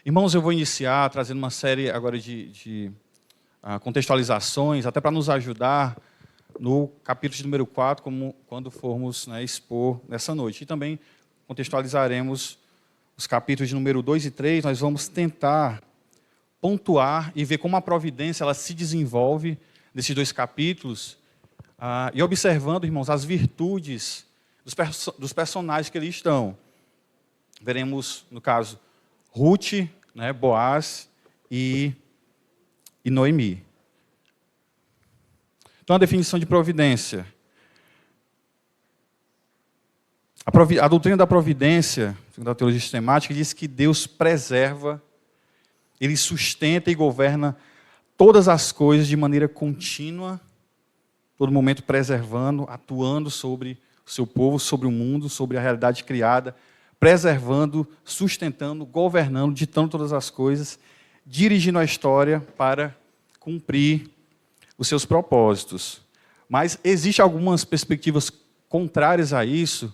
Irmãos, eu vou iniciar trazendo uma série agora de contextualizações, até para nos ajudar no capítulo de número 4, quando formos, né, expor nessa noite. E também contextualizaremos os capítulos de número 2 e 3, nós vamos tentar pontuar e ver como a providência ela se desenvolve nesses dois capítulos, e observando, irmãos, as virtudes dos personagens que ali estão. Veremos, no caso, Ruth, né, Boaz e Noemi. Então, a definição de providência. A doutrina da providência, segundo a teologia sistemática, diz que Deus preserva, Ele sustenta e governa todas as coisas de maneira contínua, todo momento preservando, atuando sobre o seu povo, sobre o mundo, sobre a realidade criada, preservando, sustentando, governando, ditando todas as coisas, dirigindo a história para cumprir os seus propósitos. Mas existem algumas perspectivas contrárias a isso,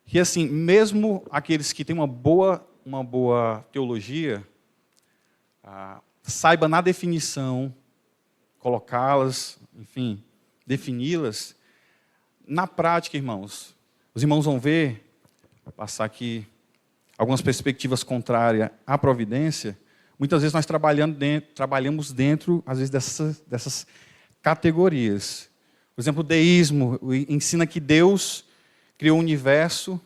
que assim, mesmo aqueles que têm uma boa teologia, saiba na definição, colocá-las, enfim, defini-las, na prática, irmãos, os irmãos vão ver, vou passar aqui algumas perspectivas contrárias à providência, muitas vezes nós trabalhamos dentro, às vezes, dessas categorias. Por exemplo, o deísmo ensina que Deus criou o universo,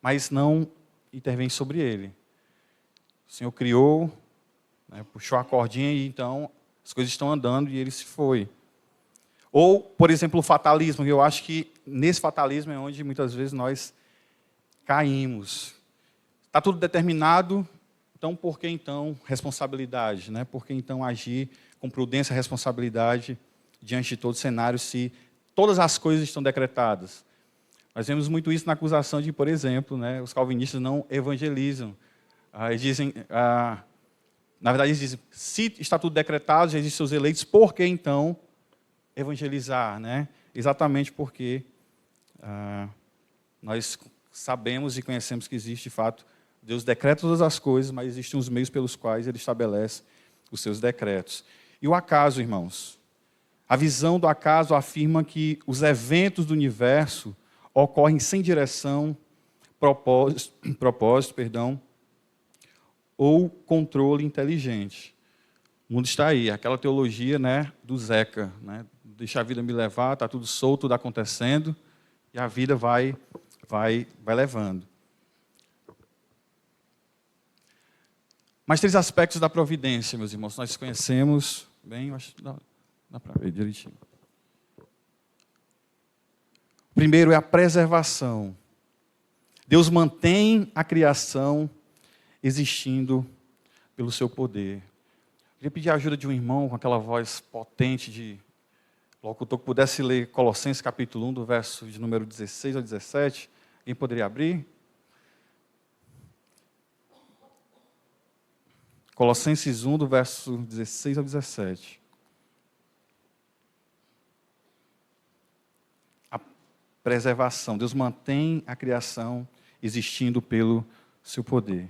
mas não intervém sobre ele. O Senhor criou, né, puxou a cordinha e então as coisas estão andando e ele se foi. Ou, por exemplo, o fatalismo. Eu acho que nesse fatalismo é onde muitas vezes nós caímos. Está tudo determinado, então por que então responsabilidade? Né? Por que então agir com prudência e responsabilidade diante de todo cenário se todas as coisas estão decretadas? Nós vemos muito isso na acusação de, por exemplo, né, os calvinistas não evangelizam. Eles dizem, na verdade, eles dizem, se está tudo decretado, já existem seus eleitos, por que então evangelizar? Né? Exatamente porque nós sabemos e conhecemos que existe, de fato, Deus decreta todas as coisas, mas existem os meios pelos quais Ele estabelece os seus decretos. E o acaso, irmãos? A visão do acaso afirma que os eventos do universo ocorrem sem direção, propósito, ou controle inteligente. O mundo está aí, aquela teologia, né, do Zeca, né, deixa a vida me levar, está tudo solto, tudo acontecendo, e a vida vai levando. Mas três aspectos da providência, meus irmãos, nós conhecemos bem, eu acho que dá para ver direitinho. O primeiro é a preservação. Deus mantém a criação existindo pelo seu poder. Eu queria pedir a ajuda de um irmão com aquela voz potente de locutor que pudesse ler Colossenses capítulo 1, do verso de número 16 ao 17. Alguém poderia abrir? Colossenses 1, do verso 16 ao 17. A preservação. Deus mantém a criação existindo pelo seu poder.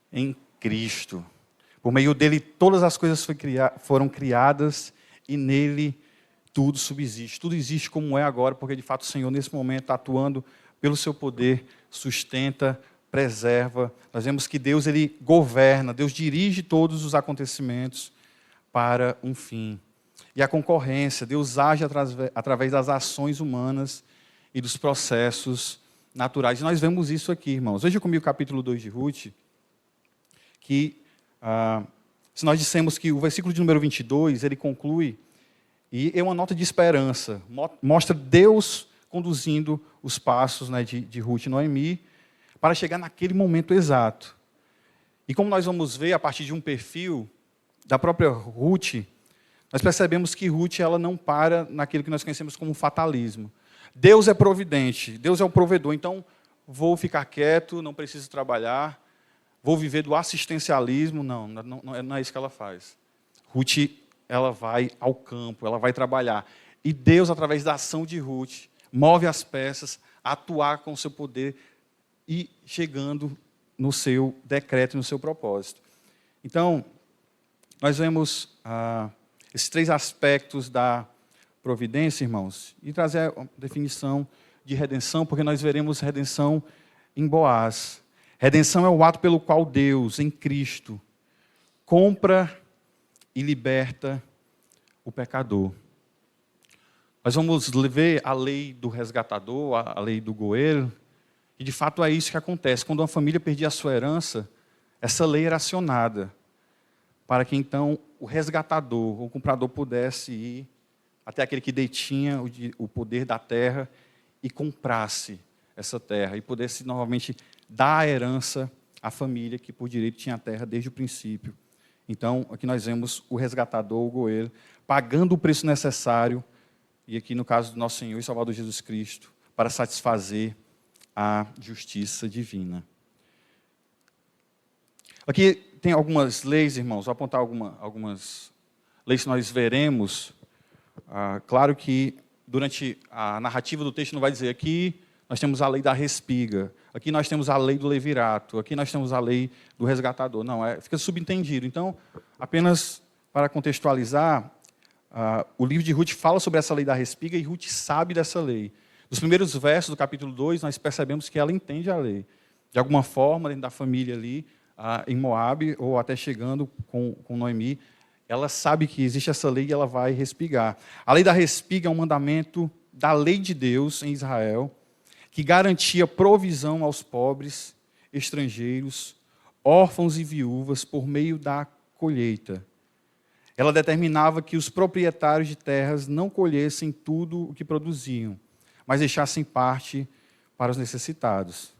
Em Cristo. Por meio dele, todas as coisas foram criadas e nele tudo subsiste. Tudo existe como é agora, porque de fato o Senhor, nesse momento, está atuando pelo seu poder, sustenta, preserva. Nós vemos que Deus ele governa, Deus dirige todos os acontecimentos para um fim. E a concorrência, Deus age através das ações humanas e dos processos naturais. E nós vemos isso aqui, irmãos. Veja comigo o capítulo 2 de Ruth, que, se nós dissemos que o versículo de número 22, ele conclui, e é uma nota de esperança, mostra Deus conduzindo os passos, né, de Ruth e Noemi, para chegar naquele momento exato. E como nós vamos ver, a partir de um perfil da própria Ruth, nós percebemos que Ruth ela não para naquilo que nós conhecemos como fatalismo. Deus é providente, Deus é o provedor, então vou ficar quieto, não preciso trabalhar, vou viver do assistencialismo. Não é isso que ela faz. Ruth, ela vai ao campo, ela vai trabalhar. E Deus, através da ação de Ruth, move as peças a atuar com o seu poder e chegando no seu decreto, no seu propósito. Então, nós vemos esses 3 aspectos da providência, irmãos, e trazer a definição de redenção, porque nós veremos redenção em Boaz. Redenção é o ato pelo qual Deus, em Cristo, compra e liberta o pecador. Nós vamos ver a lei do resgatador, a lei do goelho, e de fato é isso que acontece. Quando uma família perdia a sua herança, essa lei era acionada, para que então o resgatador, o comprador, pudesse ir até aquele que detinha o poder da terra e comprasse essa terra, e pudesse novamente dar a herança à família que por direito tinha a terra desde o princípio. Então, aqui nós vemos o resgatador, o goelho, pagando o preço necessário, e aqui no caso do nosso Senhor e Salvador Jesus Cristo, para satisfazer a justiça divina. Aqui tem algumas leis, irmãos, vou apontar algumas leis que nós veremos. Claro que durante a narrativa do texto não vai dizer aqui nós temos a lei da respiga, aqui nós temos a lei do levirato, aqui nós temos a lei do resgatador. Não, fica subentendido. Então, apenas para contextualizar, o livro de Ruth fala sobre essa lei da respiga e Ruth sabe dessa lei. Nos primeiros versos do capítulo 2, nós percebemos que ela entende a lei. De alguma forma, dentro da família ali, em Moabe, ou até chegando com Noemi, ela sabe que existe essa lei e ela vai respigar. A lei da respiga é um mandamento da lei de Deus em Israel, que garantia provisão aos pobres, estrangeiros, órfãos e viúvas por meio da colheita. Ela determinava que os proprietários de terras não colhessem tudo o que produziam, mas deixassem parte para os necessitados.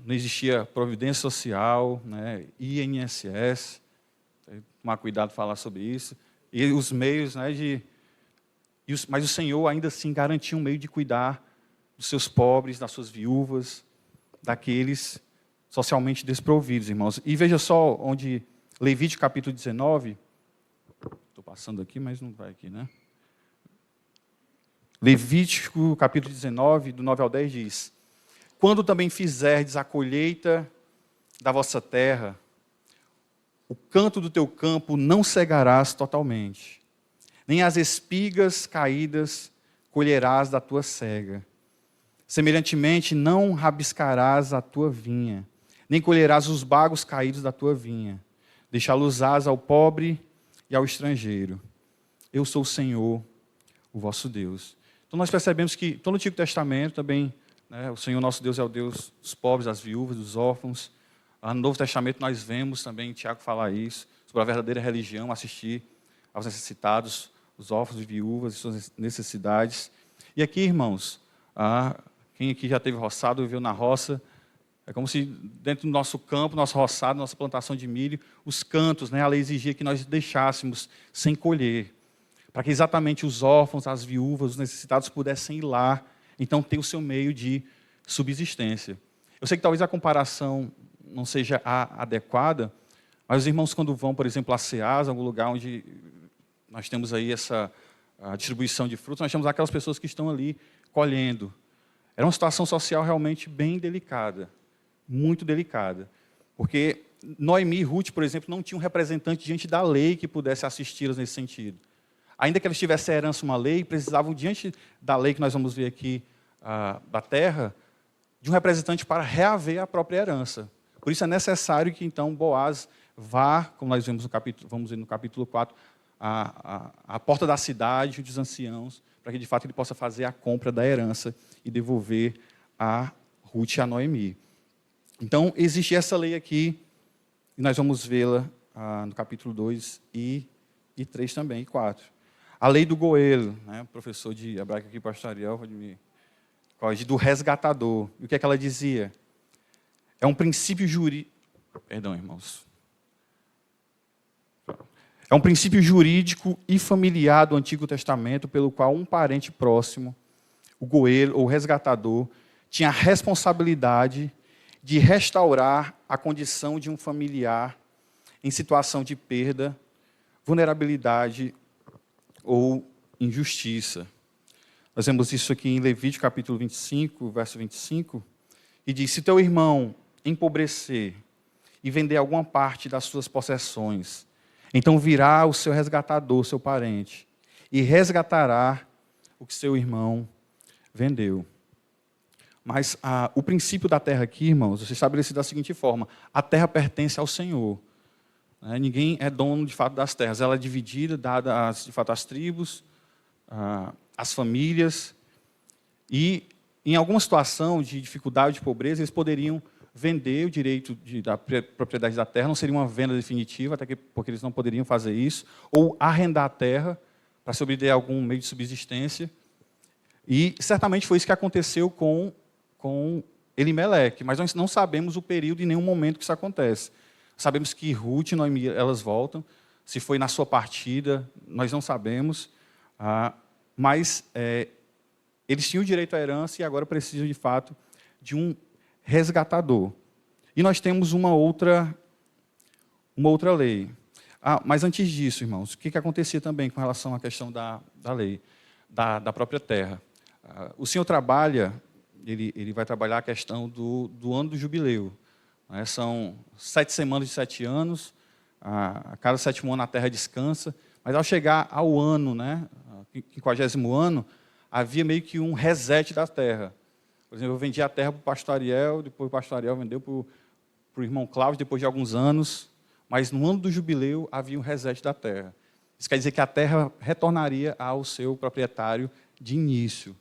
Não existia providência social, INSS, tomar cuidado de falar sobre isso, e os meios mas o Senhor ainda assim garantia um meio de cuidar dos seus pobres, das suas viúvas, daqueles socialmente desprovidos, irmãos. E veja só onde Levítico capítulo 19, estou passando aqui, mas não vai aqui, né? Levítico capítulo 19, do 9 ao 10 diz: quando também fizerdes a colheita da vossa terra, o canto do teu campo não cegarás totalmente, nem as espigas caídas colherás da tua cega. Semelhantemente, não rabiscarás a tua vinha, nem colherás os bagos caídos da tua vinha. Deixá-los-ás ao pobre e ao estrangeiro. Eu sou o Senhor, o vosso Deus. Então nós percebemos que todo o Antigo Testamento também, o Senhor nosso Deus é o Deus dos pobres, das viúvas, dos órfãos. No Novo Testamento nós vemos também Tiago falar isso, sobre a verdadeira religião, assistir aos necessitados, os órfãos e viúvas e suas necessidades. E aqui, irmãos, quem aqui já teve roçado, viveu na roça, é como se dentro do nosso campo, nosso roçado, nossa plantação de milho, os cantos, a lei exigia que nós deixássemos sem colher, para que exatamente os órfãos, as viúvas, os necessitados pudessem ir lá, então ter o seu meio de subsistência. Eu sei que talvez a comparação não seja adequada, mas os irmãos quando vão, por exemplo, a Ceasa, algum lugar onde nós temos aí essa distribuição de frutos, nós temos aquelas pessoas que estão ali colhendo. Era uma situação social realmente bem delicada, muito delicada, porque Noemi e Ruth, por exemplo, não tinham um representante diante da lei que pudesse assisti-las nesse sentido. Ainda que eles tivessem herança uma lei, precisavam, diante da lei que nós vamos ver aqui, da terra, de um representante para reaver a própria herança. Por isso é necessário que, então, Boaz vá, como nós vemos vamos ver no capítulo 4, à porta da cidade, dos anciãos, para que, de fato, ele possa fazer a compra da herança e devolver a Ruth e a Noemi. Então, existe essa lei aqui, e nós vamos vê-la no capítulo 2 e 3 também, e 4. A lei do goelho, o professor de hebraico aqui, pastor Ariel, do resgatador. E o que é que ela dizia? É um princípio jurídico. Perdão, irmãos. É um princípio jurídico e familiar do Antigo Testamento, pelo qual um parente próximo, o goelo ou resgatador, tinha a responsabilidade de restaurar a condição de um familiar em situação de perda, vulnerabilidade ou injustiça. Nós vemos isso aqui em Levítico capítulo 25, verso 25, e diz: se teu irmão empobrecer e vender alguma parte das suas possessões, então virá o seu resgatador, seu parente, e resgatará o que seu irmão vendeu. Mas o princípio da terra aqui, irmãos, é estabelecido da seguinte forma: a terra pertence ao Senhor. Ninguém é dono, de fato, das terras. Ela é dividida, dada, de fato, às tribos, às famílias. E, em alguma situação de dificuldade, de pobreza, eles poderiam vender o direito da propriedade da terra. Não seria uma venda definitiva, porque eles não poderiam fazer isso. Ou arrendar a terra para se obter algum meio de subsistência. E, certamente, foi isso que aconteceu com Elimeleque. Mas nós não sabemos o período e nenhum momento que isso acontece. Sabemos que Ruth e Noemi, elas voltam. Se foi na sua partida, nós não sabemos. Mas eles tinham direito à herança e agora precisam, de fato, de um resgatador. E nós temos uma outra lei. Mas antes disso, irmãos, o que acontecia também com relação à questão da lei, da própria terra? O Senhor trabalha, ele vai trabalhar a questão do ano do jubileu. São 7 semanas de 7 anos, a cada 7º ano a terra descansa, mas ao chegar ao ano, 50º ano, havia meio que um reset da terra. Por exemplo, eu vendi a terra para o pastor Ariel, depois o pastor Ariel vendeu para o irmão Cláudio, depois de alguns anos, mas no ano do jubileu havia um reset da terra. Isso quer dizer que a terra retornaria ao seu proprietário de início.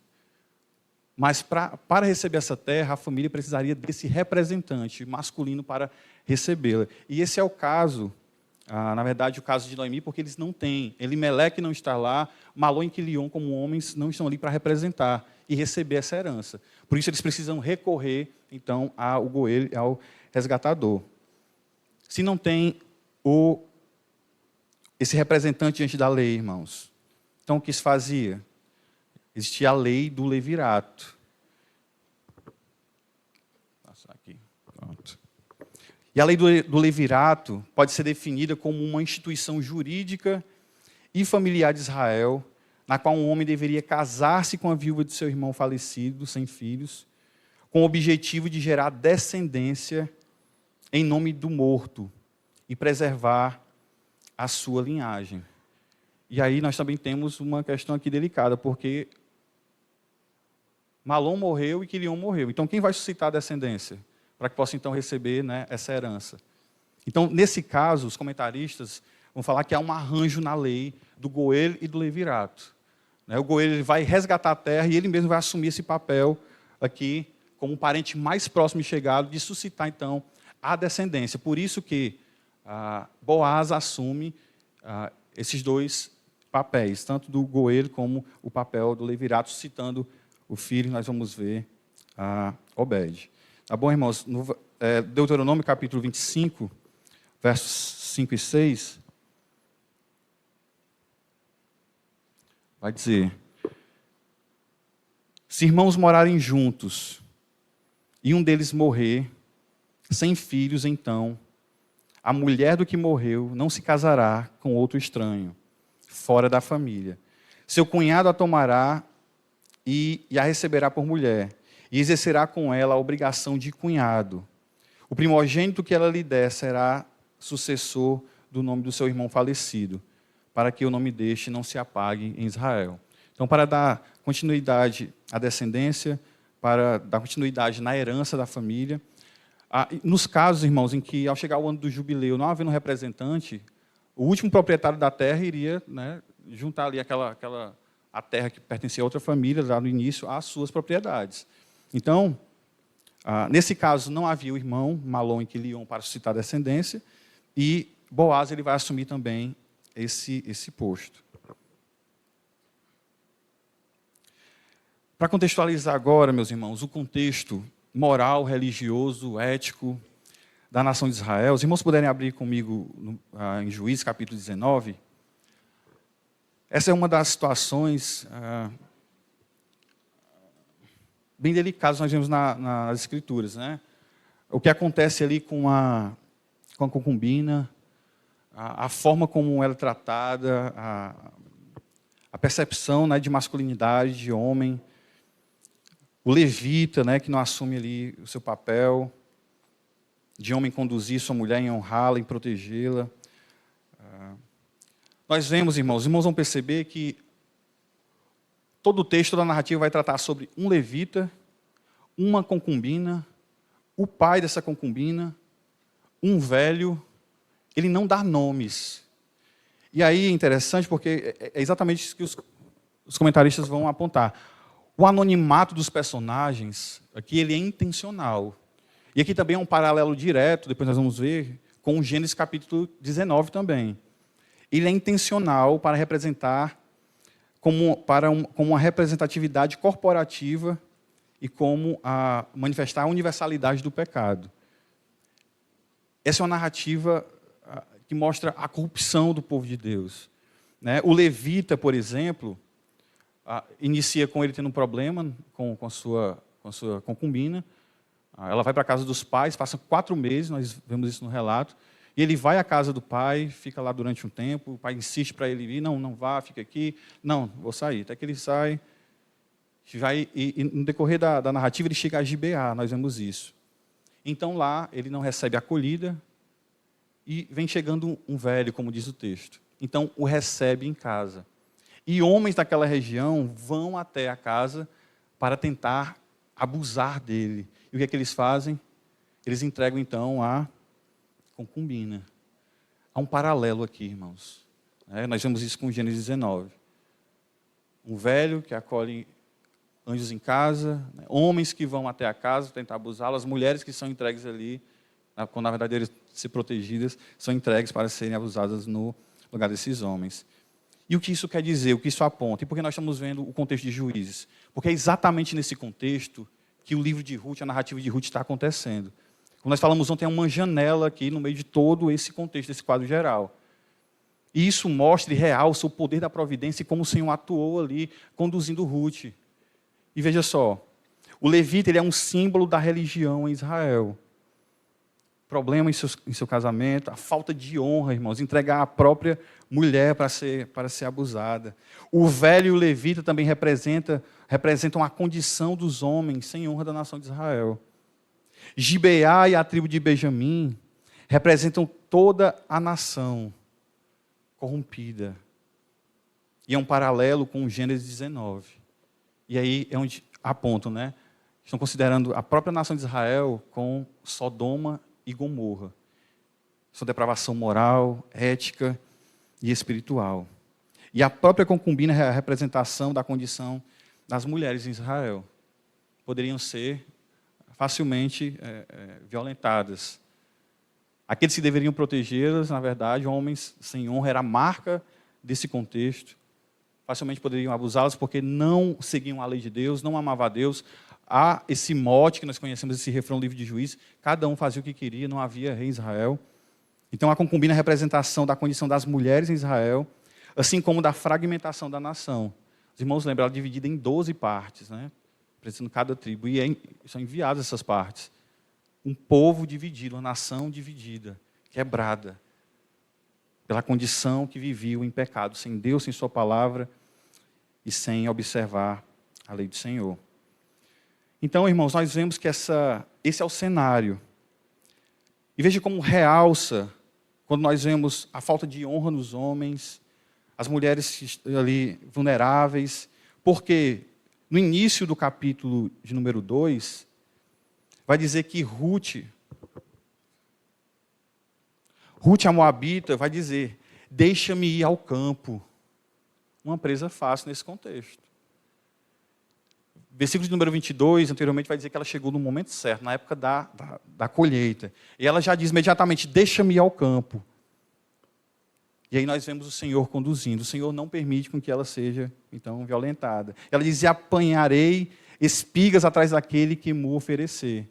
Mas para receber essa terra, a família precisaria desse representante masculino para recebê-la. E esse é o caso, na verdade, o caso de Noemi, porque eles não têm. Elimeleque não está lá, Malom e Quilion, como homens, não estão ali para representar e receber essa herança. Por isso, eles precisam recorrer, então, ao goelo, ao resgatador. Se não tem esse representante diante da lei, irmãos, então o que se fazia? Existia a lei do levirato. Vou passar aqui. Pronto. E a lei do levirato pode ser definida como uma instituição jurídica e familiar de Israel, na qual um homem deveria casar-se com a viúva de seu irmão falecido, sem filhos, com o objetivo de gerar descendência em nome do morto e preservar a sua linhagem. E aí nós também temos uma questão aqui delicada, porque Malom morreu e Quilion morreu. Então, quem vai suscitar a descendência? Para que possa, então, receber essa herança. Então, nesse caso, os comentaristas vão falar que há um arranjo na lei do goelo e do levirato. O goelo ele vai resgatar a terra e ele mesmo vai assumir esse papel aqui, como um parente mais próximo e chegado, de suscitar, então, a descendência. Por isso que Boaz assume esses dois papéis, tanto do goelo como o papel do levirato, suscitando o filho, nós vamos ver Obed. Tá bom, irmãos? No Deuteronômio, capítulo 25, versos 5 e 6, vai dizer: se irmãos morarem juntos e um deles morrer sem filhos, então a mulher do que morreu não se casará com outro estranho, fora da família. Seu cunhado a tomará e a receberá por mulher, e exercerá com ela a obrigação de cunhado. O primogênito que ela lhe der será sucessor do nome do seu irmão falecido, para que o nome deste não se apague em Israel. Então, para dar continuidade à descendência, para dar continuidade na herança da família, nos casos, irmãos, em que ao chegar o ano do jubileu, não havendo um representante, o último proprietário da terra iria juntar ali a terra que pertencia a outra família, lá no início, às suas propriedades. Então, nesse caso, não havia o irmão, Malom e Quilion, para suscitar descendência, e Boaz ele vai assumir também esse posto. Para contextualizar agora, meus irmãos, o contexto moral, religioso, ético da nação de Israel. Os irmãos puderem abrir comigo em Juízes, capítulo 19. Essa é uma das situações bem delicadas que nós vemos nas Escrituras, né? O que acontece ali com a concubina, a forma como ela é tratada, a percepção, né, de masculinidade, de homem, o levita, né, que não assume ali o seu papel, de homem conduzir sua mulher, em honrá-la, em protegê-la. Nós vemos, irmãos, os irmãos vão perceber que todo o texto da narrativa vai tratar sobre um levita, uma concubina, o pai dessa concubina, um velho. Ele não dá nomes. E aí é interessante porque é exatamente isso que os comentaristas vão apontar. O anonimato dos personagens, aqui ele é intencional. E aqui também é um paralelo direto, depois nós vamos ver, com o Gênesis capítulo 19 também. Ele é intencional para representar como uma representatividade corporativa e como manifestar a universalidade do pecado. Essa é uma narrativa que mostra a corrupção do povo de Deus, né? O levita, por exemplo, inicia com ele tendo um problema com a sua concubina. Ela vai para a casa dos pais, passa 4 meses, nós vemos isso no relato, e ele vai à casa do pai, fica lá durante um tempo, o pai insiste para ele ir, não vá, fica aqui, não, vou sair. Até que ele sai, e no decorrer da narrativa ele chega a Gibeá, nós vemos isso. Então lá ele não recebe acolhida, e vem chegando um velho, como diz o texto. Então o recebe em casa. E homens daquela região vão até a casa para tentar abusar dele. E o que é que eles fazem? Eles entregam então a concubina. Há um paralelo aqui, irmãos. Nós vemos isso com Gênesis 19. Um velho que acolhe anjos em casa, né? Homens que vão até a casa tentar abusá-las, mulheres que são entregues ali, quando na verdade eles ser protegidas, são entregues para serem abusadas no lugar desses homens. E o que isso quer dizer, o que isso aponta? E por que nós estamos vendo o contexto de Juízes? Porque é exatamente nesse contexto que o livro de Ruth, a narrativa de Ruth está acontecendo. Como nós falamos ontem, é uma janela aqui no meio de todo esse contexto, esse quadro geral. E isso mostra e realça o poder da providência e como o Senhor atuou ali, conduzindo Ruth. E veja só, o levita ele é um símbolo da religião em Israel. Problema em seu casamento, a falta de honra, irmãos, entregar a própria mulher para ser abusada. O velho e o levita também representam a condição dos homens sem honra da nação de Israel. Gibeá e a tribo de Benjamim representam toda a nação corrompida. E é um paralelo com o Gênesis 19. E aí é onde apontam, né? Estão considerando a própria nação de Israel com Sodoma e Gomorra. Sua depravação moral, ética e espiritual. E a própria concubina é a representação da condição das mulheres em Israel. Poderiam ser facilmente violentadas. Aqueles que deveriam protegê-las, na verdade, homens sem honra, era a marca desse contexto. Facilmente poderiam abusá-las porque não seguiam a lei de Deus, não amavam a Deus. Há esse mote que nós conhecemos, esse refrão do livro de Juízes, cada um fazia o que queria, não havia rei em Israel. Então a concubina é a representação da condição das mulheres em Israel, assim como da fragmentação da nação. Os irmãos lembram, ela é dividida em 12 partes, né? Representando cada tribo, e são enviadas essas partes. Um povo dividido, uma nação dividida, quebrada, pela condição que viviam em pecado, sem Deus, sem sua palavra e sem observar a lei do Senhor. Então, irmãos, nós vemos que esse é o cenário. E veja como realça, quando nós vemos a falta de honra nos homens, as mulheres ali vulneráveis, porque no início do capítulo de número 2, vai dizer que Ruth, a moabita, vai dizer, deixa-me ir ao campo. Uma presa fácil nesse contexto. Versículo de número 22, anteriormente, vai dizer que ela chegou no momento certo, na época da colheita. E ela já diz imediatamente, deixa-me ir ao campo. E aí nós vemos o Senhor conduzindo. O Senhor não permite com que ela seja, então, violentada. Ela diz, apanharei espigas atrás daquele que me oferecer.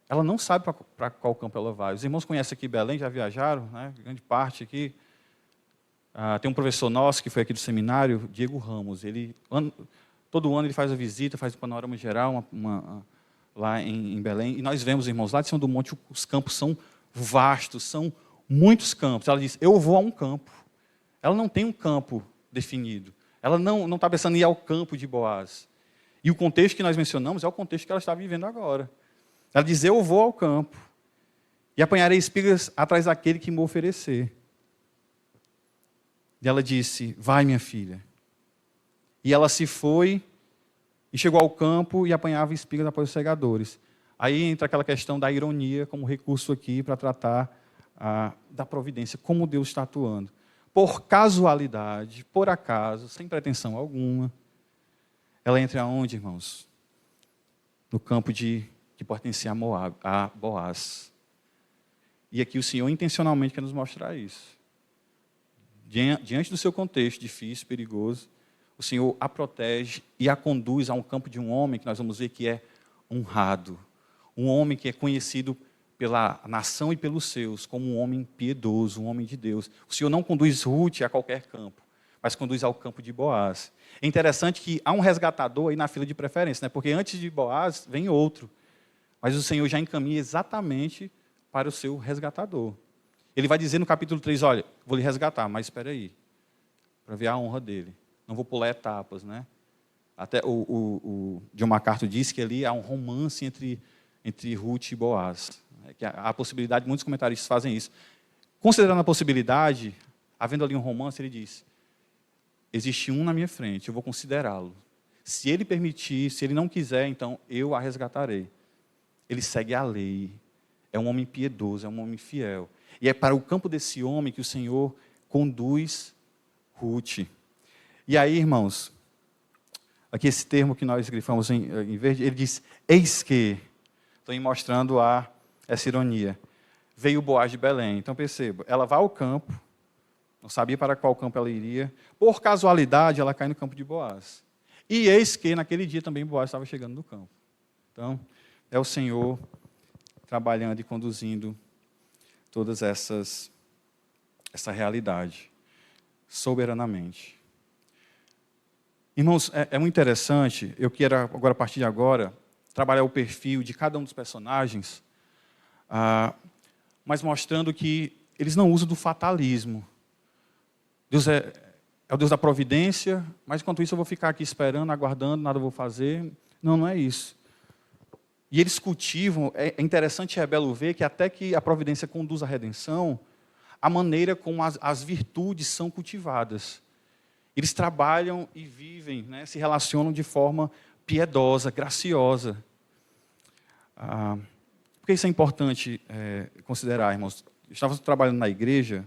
ela não sabe para qual campo ela vai. Os irmãos conhecem aqui Belém, já viajaram, né? Grande parte aqui. Tem um professor nosso que foi aqui do seminário, Diego Ramos. Todo ano ele faz a visita, faz o panorama geral lá em Belém. E nós vemos, irmãos, lá de cima do monte, os campos são vastos, são muitos campos. Ela diz, eu vou a um campo. Ela não tem um campo definido. Ela não está pensando em ir ao campo de Boaz. E o contexto que nós mencionamos é o contexto que ela está vivendo agora. Ela diz, eu vou ao campo e apanharei espigas atrás daquele que me oferecer. E ela disse, vai, minha filha. E ela se foi e chegou ao campo e apanhava espigas após os segadores. Aí entra aquela questão da ironia como recurso aqui para tratar da providência, como Deus está atuando. Por casualidade, por acaso, sem pretensão alguma, ela entra aonde, irmãos? No campo que pertencia a Boaz. E aqui o Senhor intencionalmente quer nos mostrar isso. Diante do seu contexto difícil, perigoso, o Senhor a protege e a conduz a um campo de um homem que nós vamos ver que é honrado. Um homem que é conhecido pela nação e pelos seus como um homem piedoso, um homem de Deus. O Senhor não conduz Ruth a qualquer campo, mas conduz ao campo de Boaz. É interessante que há um resgatador aí na fila de preferência, né? Porque antes de Boaz vem outro. Mas o Senhor já encaminha exatamente para o seu resgatador. Ele vai dizer no capítulo 3, olha, vou lhe resgatar, mas espera aí, para ver a honra dele. Não vou pular etapas, né? Até o John MacArthur disse que ali há um romance entre Ruth e Boaz. Que há a possibilidade, muitos comentaristas fazem isso. Considerando a possibilidade, havendo ali um romance, ele diz, existe um na minha frente, eu vou considerá-lo. Se ele permitir, se ele não quiser, então eu a resgatarei. Ele segue a lei, é um homem piedoso, é um homem fiel. E é para o campo desse homem que o Senhor conduz Ruth. E aí, irmãos, aqui esse termo que nós grifamos em verde, ele diz, eis que, estou mostrando essa ironia, veio Boaz de Belém. Então perceba, ela vai ao campo, não sabia para qual campo ela iria, por casualidade ela cai no campo de Boaz. E eis que naquele dia também Boaz estava chegando no campo. Então, é o Senhor trabalhando e conduzindo todas essa realidade, soberanamente. Irmãos, é muito interessante, eu quero agora, a partir de agora, trabalhar o perfil de cada um dos personagens, mas mostrando que eles não usam do fatalismo. Deus é o Deus da providência, mas enquanto isso eu vou ficar aqui esperando, aguardando, nada vou fazer. Não é isso. E eles cultivam, é interessante e é belo ver que até que a providência conduz à redenção, a maneira como as virtudes são cultivadas. Eles trabalham e vivem, né, se relacionam de forma piedosa, graciosa. Por que isso é importante considerar, irmãos? Estávamos trabalhando na igreja,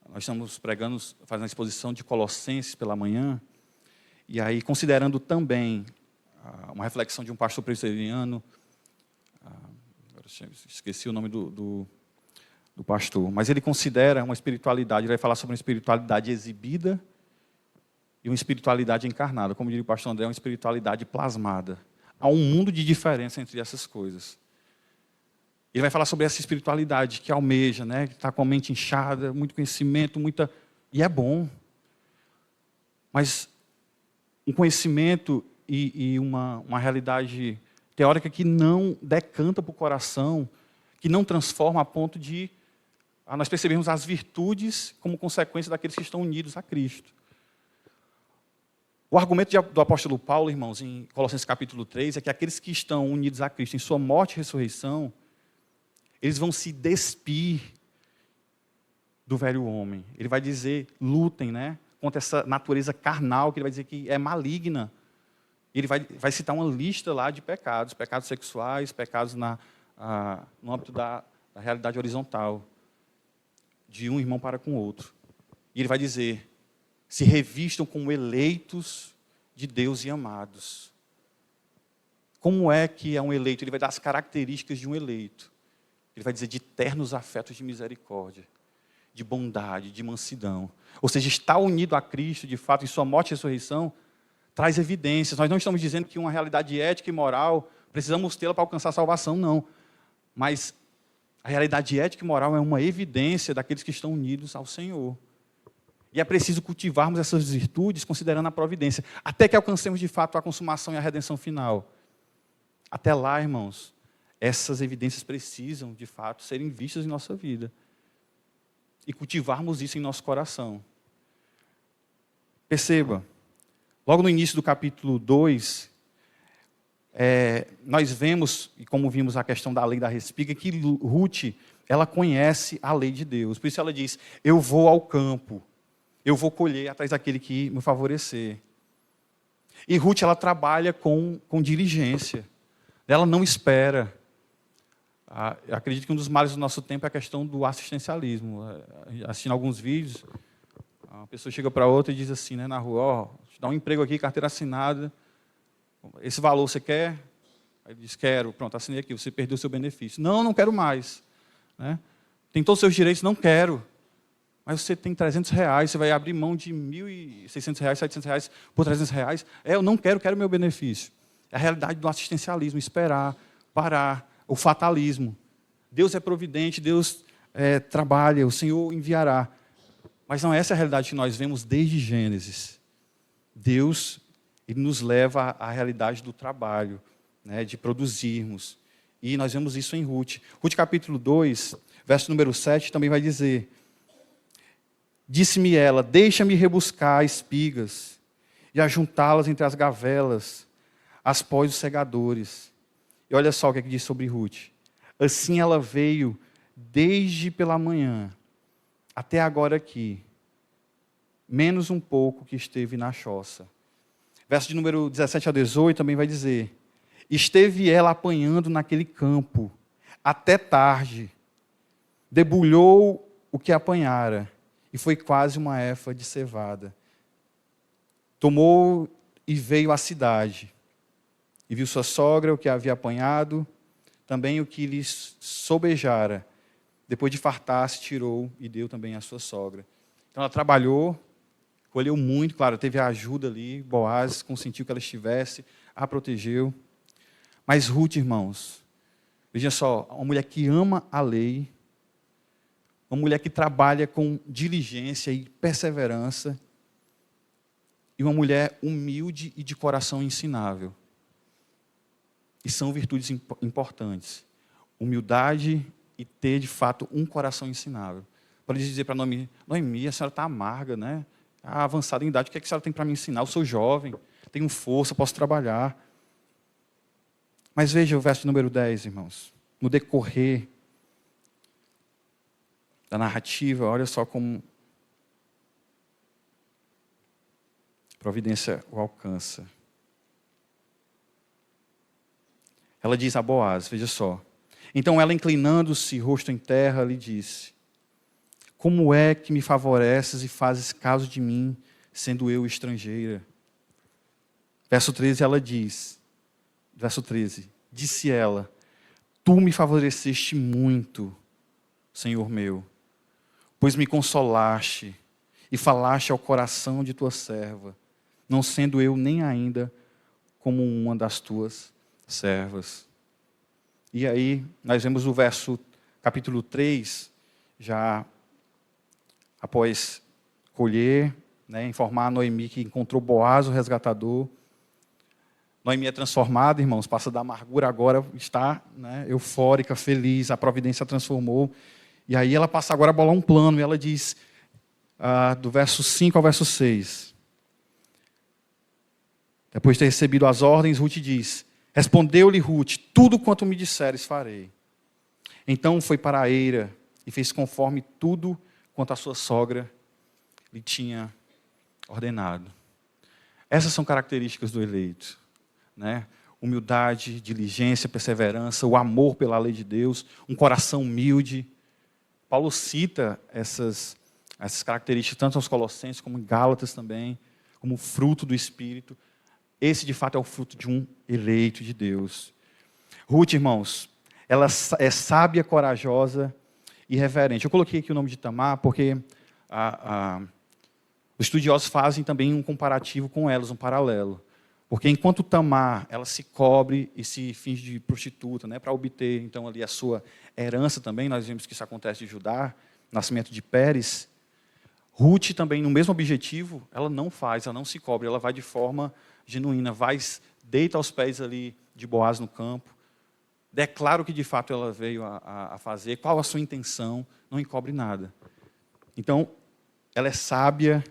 nós estamos pregando, fazendo a exposição de Colossenses pela manhã, e aí considerando também uma reflexão de um pastor presbiteriano, esqueci o nome do pastor, mas ele considera uma espiritualidade, ele vai falar sobre uma espiritualidade exibida e uma espiritualidade encarnada, como diria o pastor André, uma espiritualidade plasmada. Há um mundo de diferença entre essas coisas. Ele vai falar sobre essa espiritualidade que almeja, né, que está com a mente inchada, muito conhecimento, e é bom. Mas um conhecimento e uma realidade teórica que não decanta para o coração, que não transforma a ponto de nós percebermos as virtudes como consequência daqueles que estão unidos a Cristo. O argumento do apóstolo Paulo, irmãos, em Colossenses capítulo 3, é que aqueles que estão unidos a Cristo em sua morte e ressurreição, eles vão se despir do velho homem. Ele vai dizer, lutem, né, contra essa natureza carnal, que ele vai dizer que é maligna. Ele vai citar uma lista lá de pecados sexuais, pecados no âmbito da realidade horizontal, de um irmão para com o outro. E ele vai dizer, se revistam como eleitos de Deus e amados. Como é que é um eleito? Ele vai dar as características de um eleito. Ele vai dizer de ternos afetos de misericórdia, de bondade, de mansidão. Ou seja, estar unido a Cristo, de fato, em sua morte e ressurreição, traz evidências. Nós não estamos dizendo que uma realidade ética e moral, precisamos tê-la para alcançar a salvação, não. mas a realidade ética e moral é uma evidência daqueles que estão unidos ao Senhor. E é preciso cultivarmos essas virtudes considerando a providência, até que alcancemos de fato a consumação e a redenção final. Até lá, irmãos, essas evidências precisam, de fato, serem vistas em nossa vida. E cultivarmos isso em nosso coração. Perceba, logo no início do capítulo 2, nós vemos, e como vimos a questão da lei da respiga, que Ruth, ela conhece a lei de Deus. Por isso ela diz, eu vou ao campo, eu vou colher atrás daquele que me favorecer. E Ruth, ela trabalha com diligência. Ela não espera. Eu acredito que um dos males do nosso tempo é a questão do assistencialismo. Assistindo alguns vídeos, uma pessoa chega para outra e diz assim, né, na rua, te dá um emprego aqui, carteira assinada, esse valor você quer? Aí ele diz, quero, pronto, assinei aqui, você perdeu o seu benefício. Não, não quero mais. Né? Tem todos os seus direitos, não quero. Mas você tem R$300, você vai abrir mão de R$1.600, R$700 por R$300. Eu não quero, quero o meu benefício. É a realidade do assistencialismo, esperar, parar, o fatalismo. Deus é providente, Deus trabalha, o Senhor enviará. Mas não é essa a realidade que nós vemos desde Gênesis. Deus, Ele nos leva à realidade do trabalho, né, de produzirmos. E nós vemos isso em Ruth. Ruth capítulo 2, verso número 7, também vai dizer, disse-me ela, deixa-me rebuscar espigas e ajuntá-las entre as gavelas, após os segadores. E olha só o que diz sobre Ruth. Assim ela veio desde pela manhã até agora aqui, menos um pouco que esteve na choça. Verso de número 17 a 18 também vai dizer, esteve ela apanhando naquele campo, até tarde, debulhou o que apanhara, e foi quase uma efa de cevada. Tomou e veio à cidade, e viu sua sogra, o que havia apanhado, também o que lhe sobejara. Depois de fartar-se, tirou e deu também à sua sogra. Então ela trabalhou, colheu muito, claro, teve a ajuda ali, Boaz consentiu que ela estivesse, a protegeu. Mas Ruth, irmãos, veja só, uma mulher que ama a lei, uma mulher que trabalha com diligência e perseverança, e uma mulher humilde e de coração ensinável. E são virtudes importantes. Humildade e ter, de fato, um coração ensinável. Pode dizer para Noemi, a senhora está amarga, né? Está avançada em idade, o que é que a senhora tem para me ensinar? Eu sou jovem, tenho força, posso trabalhar. Mas veja o verso número 10, irmãos. No decorrer da narrativa, olha só como a providência o alcança. Ela diz a Boaz, veja só. Então ela, inclinando-se, rosto em terra, lhe disse, como é que me favoreces e fazes caso de mim, sendo eu estrangeira? Verso 13, ela diz, verso 13, disse ela, tu me favoreceste muito, Senhor meu, pois me consolaste e falaste ao coração de tua serva, não sendo eu nem ainda como uma das tuas servas. E aí, nós vemos o verso, capítulo 3, já após colher, né, informar a Noemi que encontrou Boaz, o resgatador. Noemi é transformada, irmãos, passa da amargura, agora está, né, eufórica, feliz, a providência a transformou. E aí ela passa agora a bolar um plano, e ela diz, do verso 5 ao verso 6. Depois de ter recebido as ordens, Ruth diz, respondeu-lhe Ruth, tudo quanto me disseres farei. Então foi para a eira e fez conforme tudo quanto a sua sogra lhe tinha ordenado. Essas são características do eleito, né? Humildade, diligência, perseverança, o amor pela lei de Deus, um coração humilde. Paulo cita essas características tanto aos Colossenses como em Gálatas também, como fruto do Espírito. Esse, de fato, é o fruto de um eleito de Deus. Ruth, irmãos, ela é sábia, corajosa e reverente. Eu coloquei aqui o nome de Tamar porque os estudiosos fazem também um comparativo com elas, um paralelo. Porque enquanto Tamar, ela se cobre e se finge de prostituta, né, para obter, então, ali a sua herança também, nós vimos que isso acontece de Judá, nascimento de Pérez. Ruth também, no mesmo objetivo, ela não se cobre, ela vai de forma genuína, deita aos pés ali de Boaz no campo, declara o que de fato ela veio a fazer, qual a sua intenção, não encobre nada. Então, ela é sábia,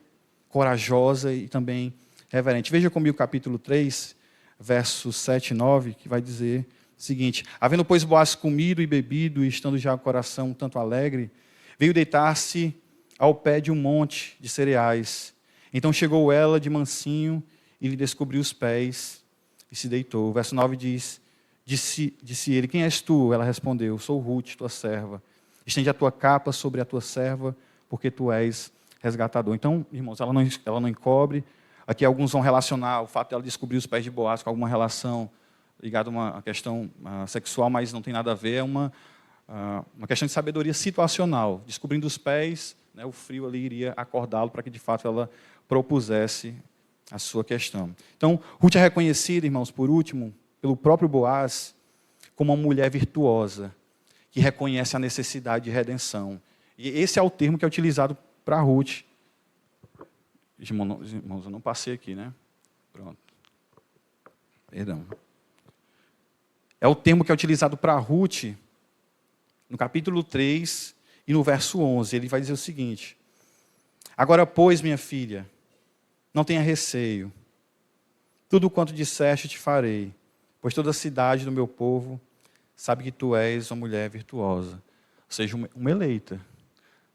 corajosa e também reverente. Veja comigo o capítulo 3, versos 7 e 9, que vai dizer o seguinte: havendo, pois, Boaz comido e bebido, e estando já o coração um tanto alegre, veio deitar-se ao pé de um monte de cereais. Então chegou ela de mansinho e lhe descobriu os pés e se deitou. O verso 9 diz: disse ele: quem és tu? Ela respondeu: sou Ruth, tua serva. Estende a tua capa sobre a tua serva, porque tu és resgatador. Então, irmãos, ela não encobre. Aqui alguns vão relacionar o fato dela descobrir os pés de Boaz com alguma relação ligada a uma questão sexual, mas não tem nada a ver. É uma questão de sabedoria situacional. Descobrindo os pés, né, o frio ali iria acordá-lo para que, de fato, ela propusesse a sua questão. Então, Ruth é reconhecida, irmãos, por último, pelo próprio Boaz, como uma mulher virtuosa, que reconhece a necessidade de redenção. E esse é o termo que é utilizado para Ruth. Irmãos, eu não passei aqui, né? Pronto. Perdão. É o termo que é utilizado para Ruth, no capítulo 3 e no verso 11. Ele vai dizer o seguinte: agora, pois, minha filha, não tenha receio. Tudo quanto disseste te farei, pois toda a cidade do meu povo sabe que tu és uma mulher virtuosa. Ou seja, uma eleita,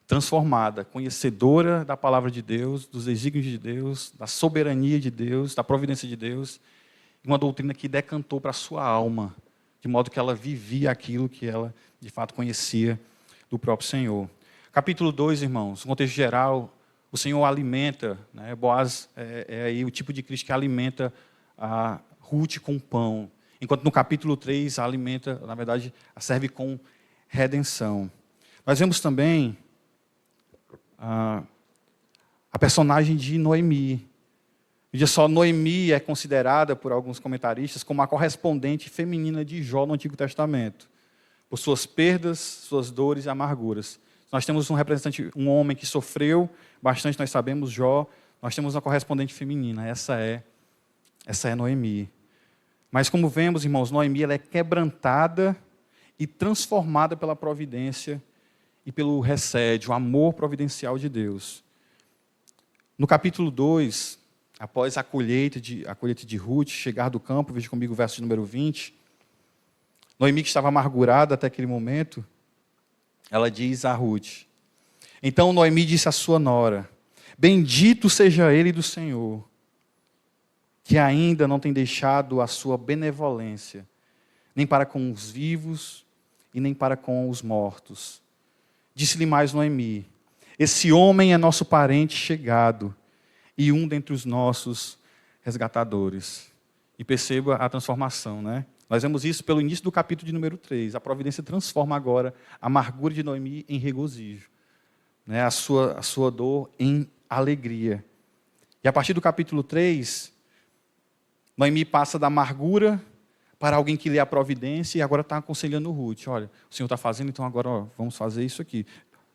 transformada, conhecedora da palavra de Deus, dos desígnios de Deus, da soberania de Deus, da providência de Deus, uma doutrina que decantou para a sua alma, de modo que ela vivia aquilo que ela, de fato, conhecia do próprio Senhor. Capítulo 2, irmãos, no contexto geral, o Senhor alimenta, né, Boaz é aí o tipo de Cristo que alimenta a Ruth com pão, enquanto no capítulo 3 a alimenta, na verdade, a serve com redenção. Nós vemos também a personagem de Noemi. Veja só, Noemi é considerada por alguns comentaristas como a correspondente feminina de Jó no Antigo Testamento, por suas perdas, suas dores e amarguras. Nós temos um representante, um homem que sofreu bastante, nós sabemos, Jó. Nós temos uma correspondente feminina, essa é Noemi. Mas como vemos, irmãos, Noemi ela é quebrantada e transformada pela providência e pelo recede, o amor providencial de Deus. No capítulo 2, após a colheita de Ruth, chegar do campo, veja comigo o verso de número 20, Noemi, que estava amargurada até aquele momento, ela diz a Ruth: então Noemi disse à sua nora: bendito seja ele do Senhor, que ainda não tem deixado a sua benevolência, nem para com os vivos e nem para com os mortos. Disse-lhe mais Noemi: esse homem é nosso parente chegado e um dentre os nossos resgatadores. E perceba a transformação, né? Nós vemos isso pelo início do capítulo de número 3. A providência transforma agora a amargura de Noemi em regozijo, né? A sua dor em alegria. E a partir do capítulo 3, Noemi passa da amargura para alguém que lê a providência e agora está aconselhando Ruth. Olha, o Senhor está fazendo, então agora vamos fazer isso aqui.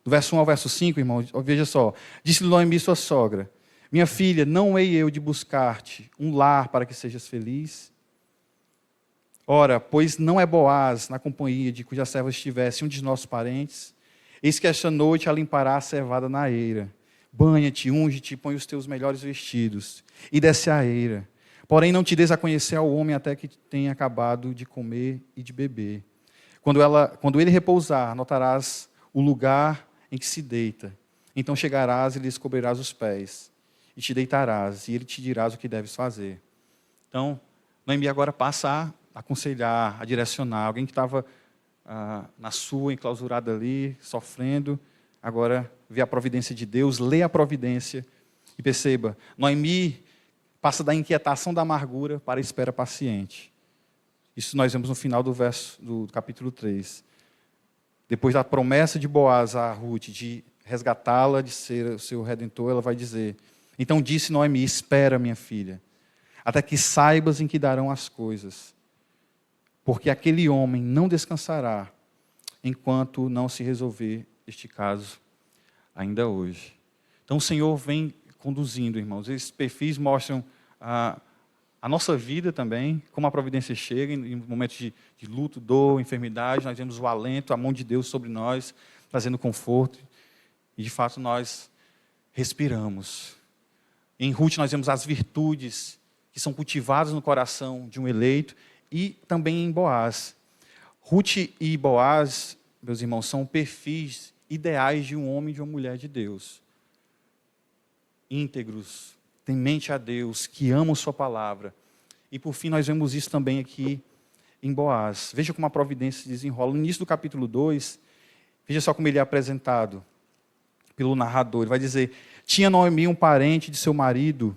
Do verso 1 ao verso 5, irmão, veja só. Disse-lhe Noemi, sua sogra: minha filha, não hei eu de buscar-te um lar para que sejas feliz? Ora, pois não é Boaz na companhia de cuja serva estivesse um de nossos parentes? Eis que esta noite a limpará a cevada na eira. Banha-te, unge-te, põe os teus melhores vestidos e desce à eira. Porém, não te des a conhecer ao homem até que tenha acabado de comer e de beber. Quando ele repousar, notarás o lugar em que se deita. Então chegarás e lhe cobrirás os pés, e te deitarás, e ele te dirás o que deves fazer. Então, Noemi agora passa a aconselhar, a direcionar. Alguém que estava na sua, enclausurada ali, sofrendo, agora vê a providência de Deus, lê a providência, e perceba, Noemi passa da inquietação da amargura para a espera paciente. Isso nós vemos no final do capítulo 3. Depois da promessa de Boaz a Ruth de resgatá-la, de ser o seu redentor, ela vai dizer: então disse Noemi: espera, minha filha, até que saibas em que darão as coisas. Porque aquele homem não descansará, enquanto não se resolver este caso ainda hoje. Então o Senhor vem conduzindo, irmãos. Esses perfis mostram a nossa vida também, como a providência chega em momentos de luto, dor, enfermidade. Nós vemos o alento, a mão de Deus sobre nós, trazendo conforto. E de fato nós respiramos. Em Ruth nós vemos as virtudes que são cultivadas no coração de um eleito e também em Boaz. Ruth e Boaz, meus irmãos, são perfis ideais de um homem e de uma mulher de Deus. Íntegros, temente a Deus, que amam sua palavra. E por fim nós vemos isso também aqui em Boaz. Veja como a providência se desenrola. No início do capítulo 2, veja só como ele é apresentado pelo narrador. Ele vai dizer: tinha Noemi um parente de seu marido,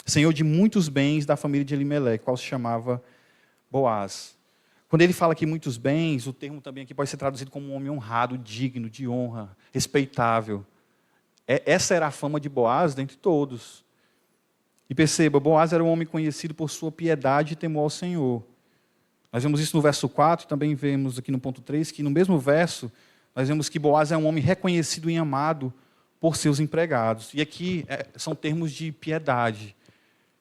senhor de muitos bens da família de Elimeleque, qual se chamava Boaz. Quando ele fala aqui muitos bens, o termo também aqui pode ser traduzido como um homem honrado, digno, de honra, respeitável. Essa era a fama de Boaz dentre todos. E perceba, Boaz era um homem conhecido por sua piedade e temor ao Senhor. Nós vemos isso no verso 4, também vemos aqui no ponto 3, que no mesmo verso, nós vemos que Boaz é um homem reconhecido e amado por seus empregados. E aqui são termos de piedade,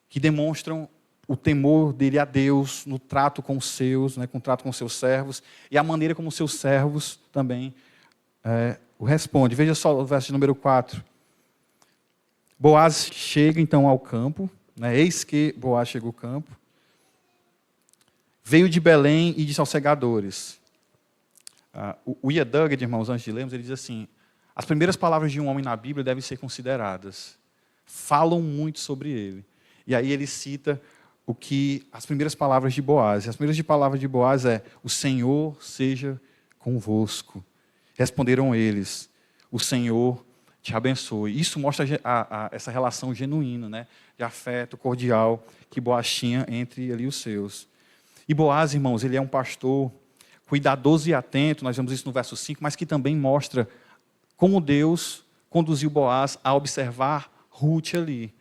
que demonstram o temor dele a Deus no trato com os seus, com o trato com os seus servos, e a maneira como os seus servos também o respondem. Veja só o verso número 4. Boaz chega então ao campo, eis que Boaz chega ao campo, veio de Belém e disse aos segadores. O Ian Duggan, irmãos, antes de lermos, ele diz assim: as primeiras palavras de um homem na Bíblia devem ser consideradas. Falam muito sobre ele. E aí ele cita as primeiras palavras de Boaz. As primeiras palavras de Boaz é: o Senhor seja convosco. Responderam eles: o Senhor te abençoe. Isso mostra essa relação genuína, de afeto cordial que Boaz tinha entre ali os seus. E Boaz, irmãos, ele é um pastor cuidadoso e atento, nós vemos isso no verso 5, mas que também mostra como Deus conduziu Boaz a observar Ruth ali.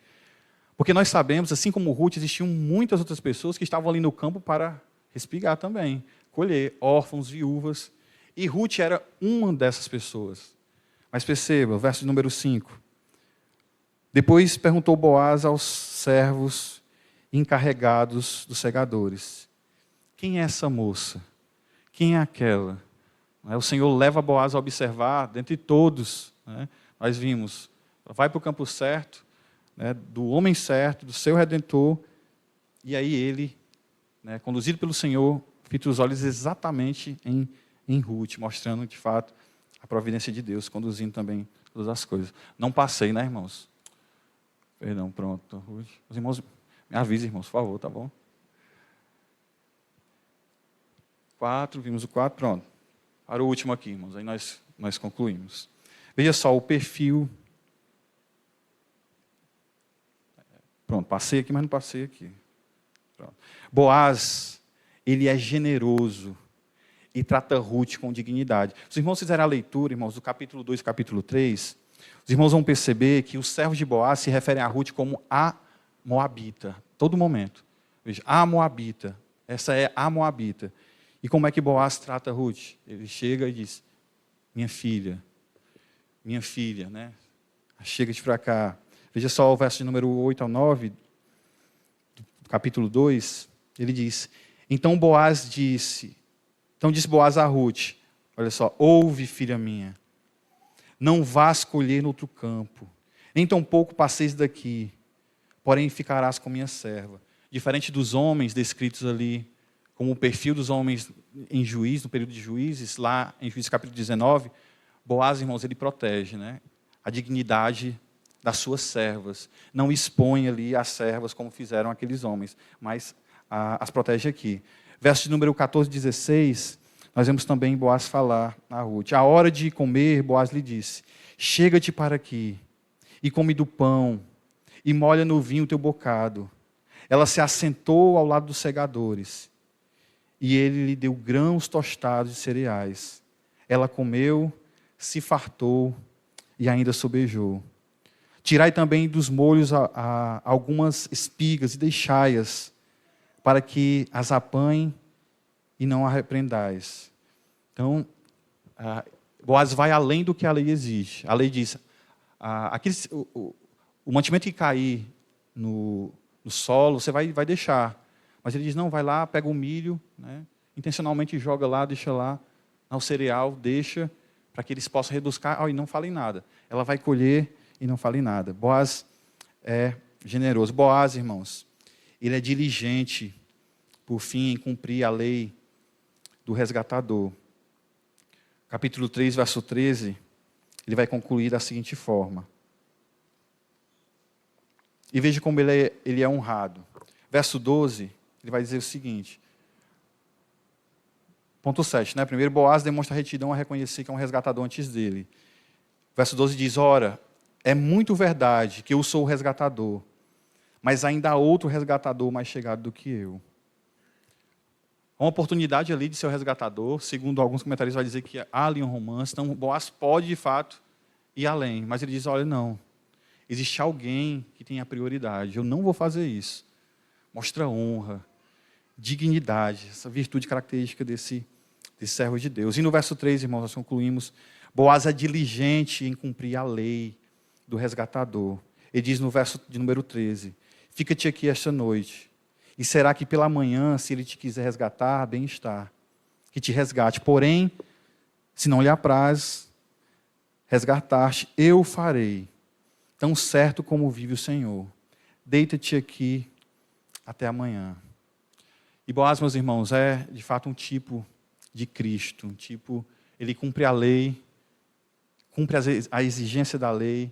Porque nós sabemos, assim como Ruth, existiam muitas outras pessoas que estavam ali no campo para respigar também, colher, órfãos, viúvas. E Ruth era uma dessas pessoas. Mas perceba, verso número 5. Depois perguntou Boaz aos servos encarregados dos segadores: quem é essa moça? Quem é aquela? O Senhor leva Boaz a observar, dentre todos, nós vimos, vai para o campo certo, do homem certo, do seu Redentor, e aí ele, conduzido pelo Senhor, fita os olhos exatamente em Ruth, mostrando de fato a providência de Deus, conduzindo também todas as coisas. Não passei, irmãos? Perdão, pronto, Ruth. Os irmãos, me avisem, irmãos, por favor, tá bom? 4, vimos o 4, pronto. Para o último aqui, irmãos, aí nós concluímos. Veja só o perfil. Pronto, passei aqui, mas não passei aqui. Pronto. Boaz, ele é generoso e trata Ruth com dignidade. Se os irmãos fizerem a leitura, irmãos, do capítulo 2 e capítulo 3, os irmãos vão perceber que os servos de Boaz se referem a Ruth como a Moabita, todo momento. Veja, a Moabita, essa é a Moabita. E como é que Boaz trata Ruth? Ele chega e diz: minha filha, chega-te para cá. Veja só o verso de número 8 ao 9, do capítulo 2, ele diz: então disse Boaz a Ruth, olha só, ouve, filha minha, não vás colher no outro campo, nem tampouco passeis daqui, porém ficarás com minha serva. Diferente dos homens descritos ali, como o perfil dos homens em Juízes, no período de Juízes, lá em Juízes capítulo 19, Boaz, irmãos, ele protege a dignidade das suas servas. Não expõe ali as servas como fizeram aqueles homens, mas as protege aqui. Verso de número 14 e 16, nós vemos também Boaz falar a Ruth. A hora de comer, Boaz lhe disse: chega-te para aqui, e come do pão, e molha no vinho o teu bocado. Ela se assentou ao lado dos segadores, e ele lhe deu grãos tostados de cereais. Ela comeu, se fartou e ainda sobejou. Tirai também dos molhos algumas espigas e deixai-as, para que as apanhem e não a repreendais. Então, Boaz vai além do que a lei exige. A lei diz, o mantimento que cair no solo, você vai deixar. Mas ele diz, não, vai lá, pega o milho, né, intencionalmente joga lá, deixa lá, o cereal, deixa, para que eles possam rebuscar, e não falem nada. Ela vai colher e não fale nada. Boaz é generoso. Boaz, irmãos, ele é diligente, por fim, em cumprir a lei do resgatador. Capítulo 3, verso 13, ele vai concluir da seguinte forma. E veja como ele é honrado. Verso 12, ele vai dizer o seguinte. Ponto 7, né? Primeiro, Boaz demonstra retidão a reconhecer que é um resgatador antes dele. Verso 12 diz, ora, é muito verdade que eu sou o resgatador, mas ainda há outro resgatador mais chegado do que eu. Há uma oportunidade ali de ser o resgatador, segundo alguns comentários vai dizer que há ali um romance, então Boaz pode, de fato, ir além. Mas ele diz, olha, não, existe alguém que tem a prioridade, eu não vou fazer isso. Mostra honra, dignidade, essa virtude característica desse servo de Deus. E no verso 3, irmãos, nós concluímos, Boaz é diligente em cumprir a lei do resgatador. Ele diz no verso de número 13, fica-te aqui esta noite, e será que pela manhã, se ele te quiser resgatar, bem está, que te resgate. Porém, se não lhe apraz resgatar-te, eu farei, tão certo como vive o Senhor. Deita-te aqui até amanhã. E Boaz, meus irmãos, é de fato um tipo de Cristo, ele cumpre a lei, cumpre a exigência da lei,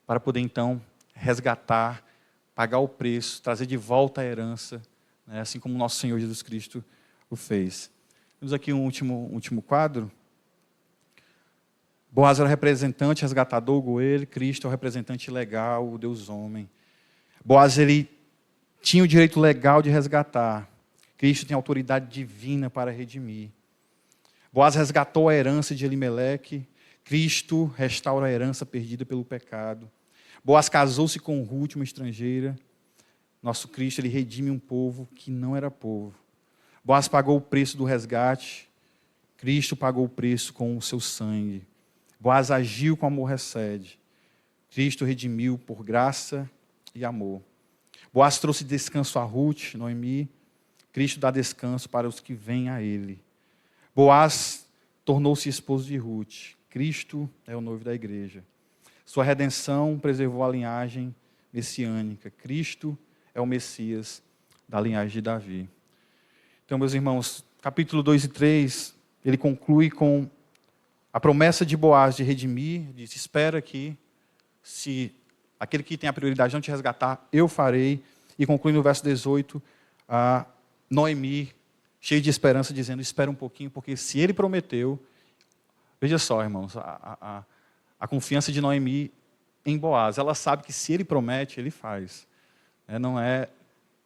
para poder então resgatar, pagar o preço, trazer de volta a herança, né, assim como o nosso Senhor Jesus Cristo o fez. Temos aqui um último quadro. Boaz era o representante, resgatador, goel, Cristo é o representante legal, o Deus homem. Boaz, ele tinha o direito legal de resgatar. Cristo tem autoridade divina para redimir. Boaz resgatou a herança de Elimeleque. Cristo restaura a herança perdida pelo pecado. Boaz casou-se com Ruth, uma estrangeira. Nosso Cristo, ele redime um povo que não era povo. Boaz pagou o preço do resgate. Cristo pagou o preço com o seu sangue. Boaz agiu com amor recede. Cristo redimiu por graça e amor. Boaz trouxe descanso a Ruth, Noemi. Cristo dá descanso para os que vêm a ele. Boaz tornou-se esposo de Ruth. Cristo é o noivo da igreja. Sua redenção preservou a linhagem messiânica. Cristo é o Messias da linhagem de Davi. Então, meus irmãos, capítulo 2 e 3, ele conclui com a promessa de Boaz de redimir. Diz, espera aqui, se aquele que tem a prioridade não te resgatar, eu farei. E conclui no verso 18, a Noemi, cheio de esperança, dizendo, espera um pouquinho, porque se ele prometeu, veja só, irmãos, a confiança de Noemi em Boaz, ela sabe que se ele promete, ele faz. Não é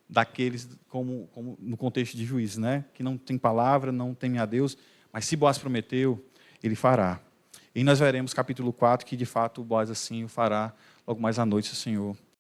daqueles, como no contexto de juízes, né? Que não tem palavra, não teme a Deus, mas se Boaz prometeu, ele fará. E nós veremos capítulo 4, que de fato Boaz assim o fará, logo mais à noite, se o Senhor